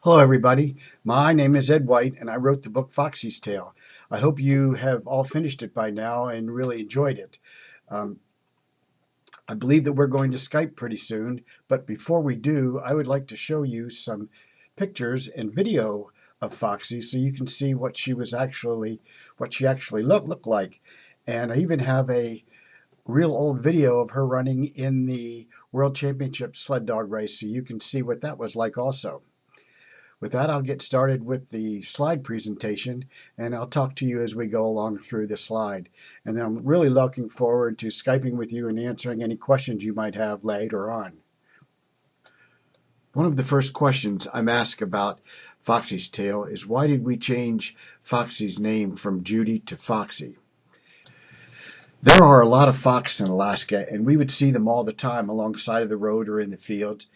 Hello, everybody. My name is Ed White, and I wrote the book Foxy's Tale. I hope you have all finished it by now and really enjoyed it. Um, I believe that we're going to Skype pretty soon, but before we do, I would like to show you some pictures and video of Foxy so you can see what she actually looked like. And I even have a real old video of her running in the World Championship sled dog race so you can see what that was like also. With that, I'll get started with the slide presentation, and I'll talk to you as we go along through the slide. And then I'm really looking forward to Skyping with you and answering any questions you might have later on. One of the first questions I'm asked about Foxy's Tale is why did we change Foxy's name from Judy to Foxy? There are a lot of foxes in Alaska, and we would see them all the time alongside of the road or in the fields.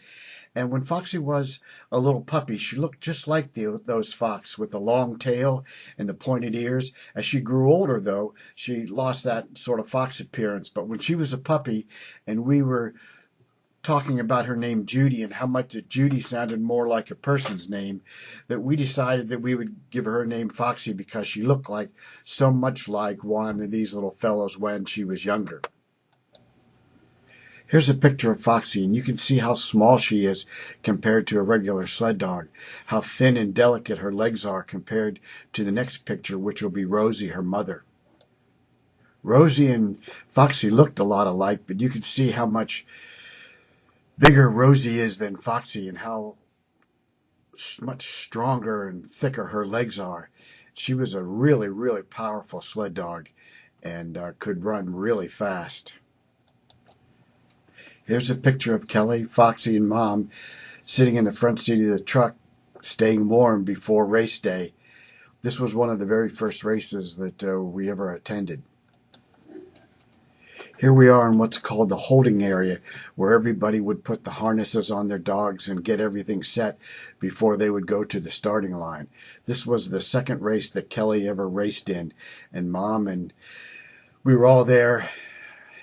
And when Foxy was a little puppy, she looked just like those fox with the long tail and the pointed ears. As she grew older, though, she lost that sort of fox appearance. But when she was a puppy and we were talking about her name Judy and how much that Judy sounded more like a person's name, that we decided that we would give her name Foxy because she looked like so much like one of these little fellows when she was younger. Here's a picture of Foxy, and you can see how small she is compared to a regular sled dog, how thin and delicate her legs are compared to the next picture, which will be Rosie, her mother. Rosie and Foxy looked a lot alike, but you can see how much bigger Rosie is than Foxy and how much stronger and thicker her legs are. She was a really, really powerful sled dog and could run really fast. Here's a picture of Kelly, Foxy, and Mom sitting in the front seat of the truck, staying warm before race day. This was one of the very first races that we ever attended. Here we are in what's called the holding area, where everybody would put the harnesses on their dogs and get everything set before they would go to the starting line. This was the second race that Kelly ever raced in, and Mom and we were all there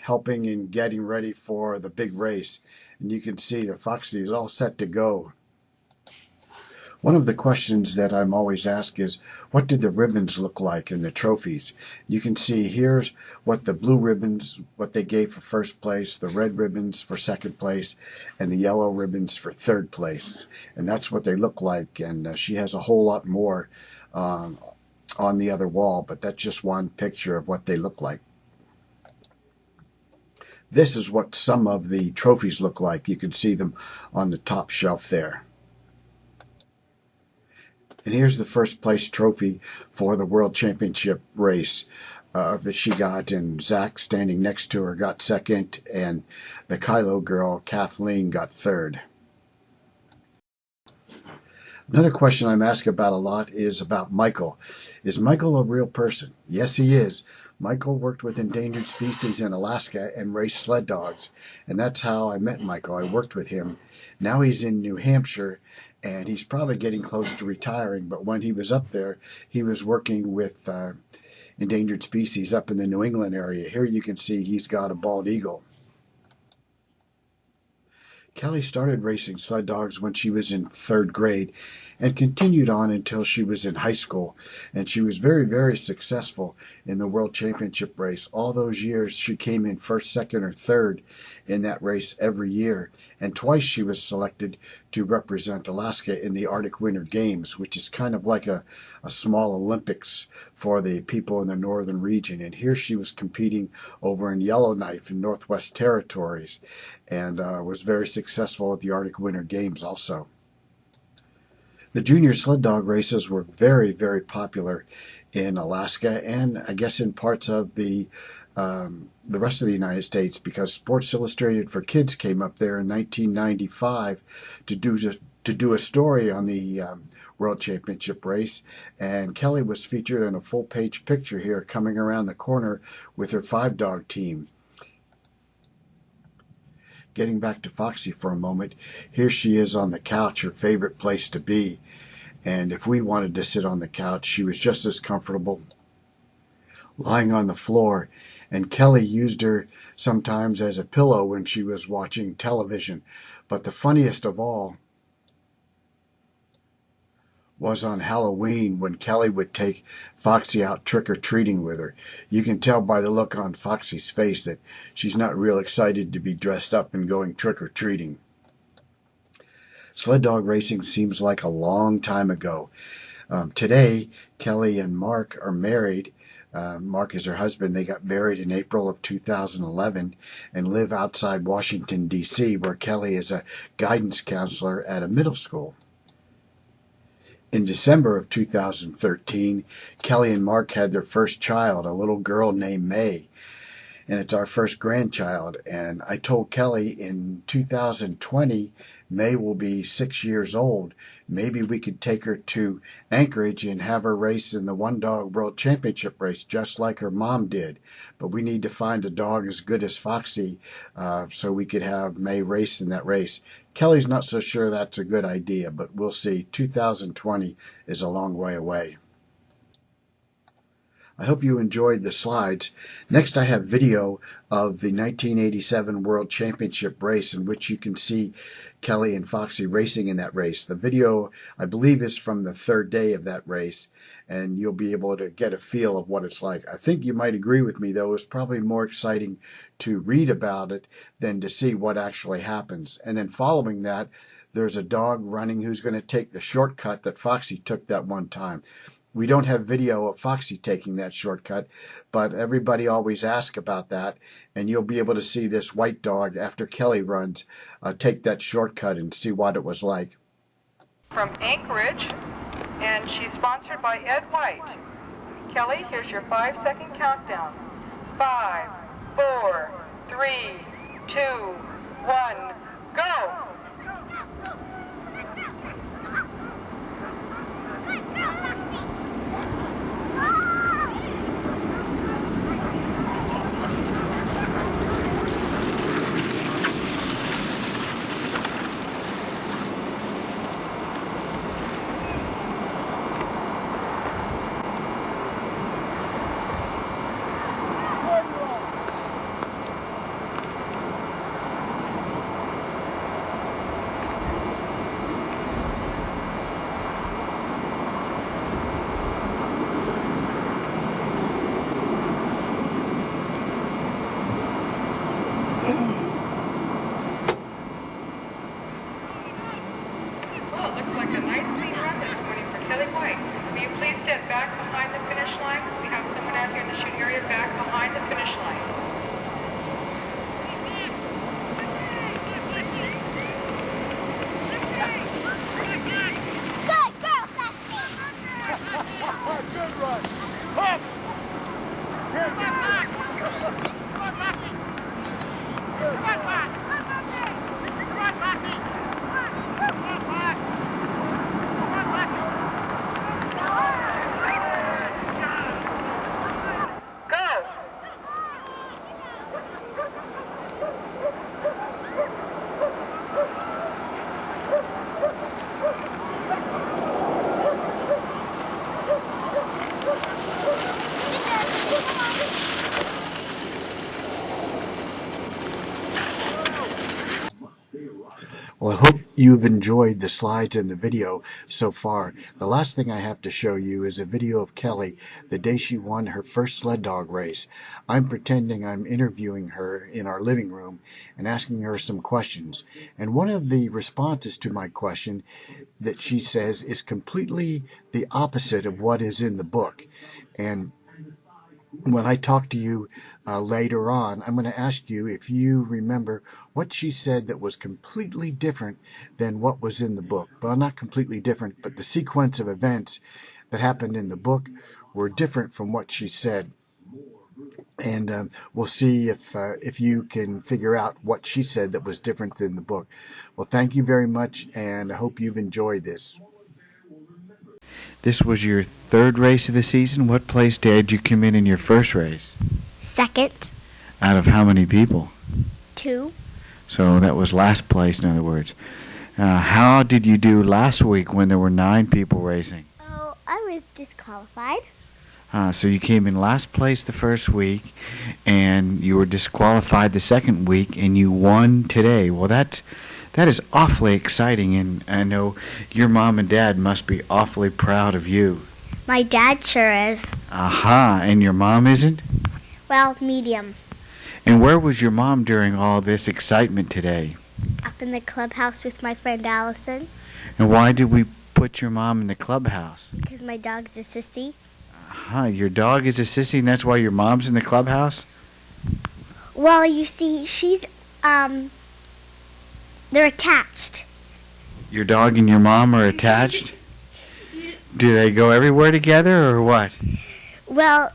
helping and getting ready for the big race. And you can see the Foxy is all set to go. One of the questions that I'm always asked is, what did the ribbons look like in the trophies? You can see here's what the blue ribbons, what they gave for first place, the red ribbons for second place, and the yellow ribbons for third place. And that's what they look like. And she has a whole lot more on the other wall, but that's just one picture of what they look like. This is what some of the trophies look like. You can see them on the top shelf there. And here's the first place trophy for the World Championship race that she got, and Zach, standing next to her, got second, and the Kylo girl, Kathleen, got third. Another question I'm asked about a lot is about Michael. Is Michael a real person? Yes, he is. Michael worked with endangered species in Alaska and raced sled dogs, and that's how I met Michael. I worked with him. Now he's in New Hampshire, and he's probably getting close to retiring, but when he was up there, he was working with endangered species up in the New England area. Here you can see he's got a bald eagle. Kelly started racing sled dogs when she was in third grade and continued on until she was in high school. And she was very, very successful in the World Championship race. All those years she came in first, second, or third in that race every year. And twice she was selected to represent Alaska in the Arctic Winter Games, which is kind of like a small Olympics for the people in the northern region. And here she was competing over in Yellowknife in Northwest Territories, and was very successful at the Arctic Winter Games also. The junior sled dog races were very, very popular in Alaska, and I guess in parts of the rest of the United States, because Sports Illustrated for Kids came up there in 1995 to do a story on the World Championship race, and Kelly was featured in a full-page picture here coming around the corner with her 5-dog team. Getting back to Foxy for a moment, here she is on the couch, her favorite place to be. And if we wanted to sit on the couch, she was just as comfortable lying on the floor. And Kelly used her sometimes as a pillow when she was watching television. But the funniest of all was on Halloween when Kelly would take Foxy out trick-or-treating with her. You can tell by the look on Foxy's face that she's not real excited to be dressed up and going trick-or-treating. Sled dog racing seems like a long time ago. Today, Kelly and Mark are married. Mark is her husband. They got married in April of 2011 and live outside Washington, D.C., where Kelly is a guidance counselor at a middle school. In December of 2013, Kelly and Mark had their first child, a little girl named May. And it's our first grandchild. And I told Kelly in 2020, May will be 6 years old. Maybe we could take her to Anchorage and have her race in the One Dog World Championship race, just like her mom did. But we need to find a dog as good as Foxy so we could have May race in that race. Kelly's not so sure that's a good idea, but we'll see. 2020 is a long way away. I hope you enjoyed the slides. Next, I have video of the 1987 World Championship race in which you can see Kelly and Foxy racing in that race. The video, I believe, is from the third day of that race, and you'll be able to get a feel of what it's like. I think you might agree with me, though, it's probably more exciting to read about it than to see what actually happens. And then following that, there's a dog running who's going to take the shortcut that Foxy took that one time. We don't have video of Foxy taking that shortcut, but everybody always asks about that, and you'll be able to see this white dog, after Kelly runs, take that shortcut and see what it was like. From Anchorage, and she's sponsored by Ed White. Kelly, here's your 5-second countdown. 5, 4, 3, 2, 1, go! Well, I hope you've enjoyed the slides and the video so far. The last thing I have to show you is a video of Kelly the day she won her first sled dog race. I'm pretending I'm interviewing her in our living room and asking her some questions. And one of the responses to my question that she says is completely the opposite of what is in the book. And when I talk to you later on, I'm going to ask you if you remember what she said that was completely different than what was in the book. Well, not completely different, but the sequence of events that happened in the book were different from what she said. And we'll see if you can figure out what she said that was different than the book. Well, thank you very much, and I hope you've enjoyed this. This was your third race of the season. What place did you come in your first race? Second. Out of how many people? 2. So that was last place, in other words. How did you do last week when there were 9 people racing? Oh, I was disqualified. So you came in last place the first week, and you were disqualified the second week, and you won today. Well, that's That is awfully exciting, and I know your mom and dad must be awfully proud of you. My dad sure is. Aha, and your mom isn't? Well, medium. And where was your mom during all this excitement today? Up in the clubhouse with my friend Allison. And why did we put your mom in the clubhouse? Because my dog's a sissy. Aha, your dog is a sissy, and that's why your mom's in the clubhouse? Well, you see, they're attached. Your dog and your mom are attached? Do they go everywhere together, or what? Well,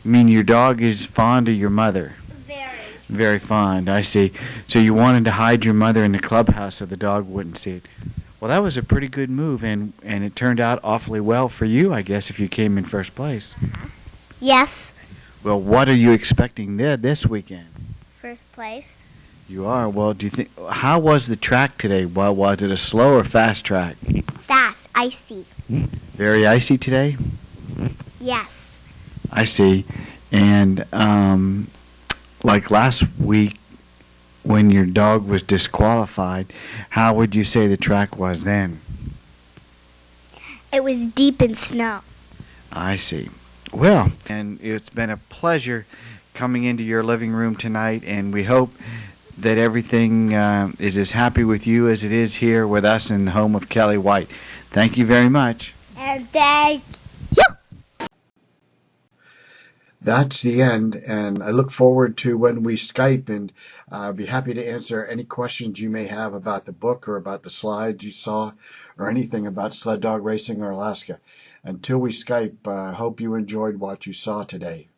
I mean, your dog is fond of your mother. very. Very fond, I see. So you wanted to hide your mother in the clubhouse so the dog wouldn't see it. Well, that was a pretty good move, and it turned out awfully well for you, I guess, if you came in first place. Yes. Well, what are you expecting there this weekend? First place. You are. Well, do you think? How was the track today? Well, was it a slow or fast track? Fast. Icy. Very icy today? Yes. I see. And like last week when your dog was disqualified, how would you say the track was then? It was deep in snow. I see. Well, and it's been a pleasure coming into your living room tonight, and we hope that everything is as happy with you as it is here with us in the home of Kelly White. Thank you very much. And thank you. That's the end, and I look forward to when we Skype, and I'll be happy to answer any questions you may have about the book or about the slides you saw or anything about sled dog racing or Alaska. Until we Skype, I hope you enjoyed what you saw today.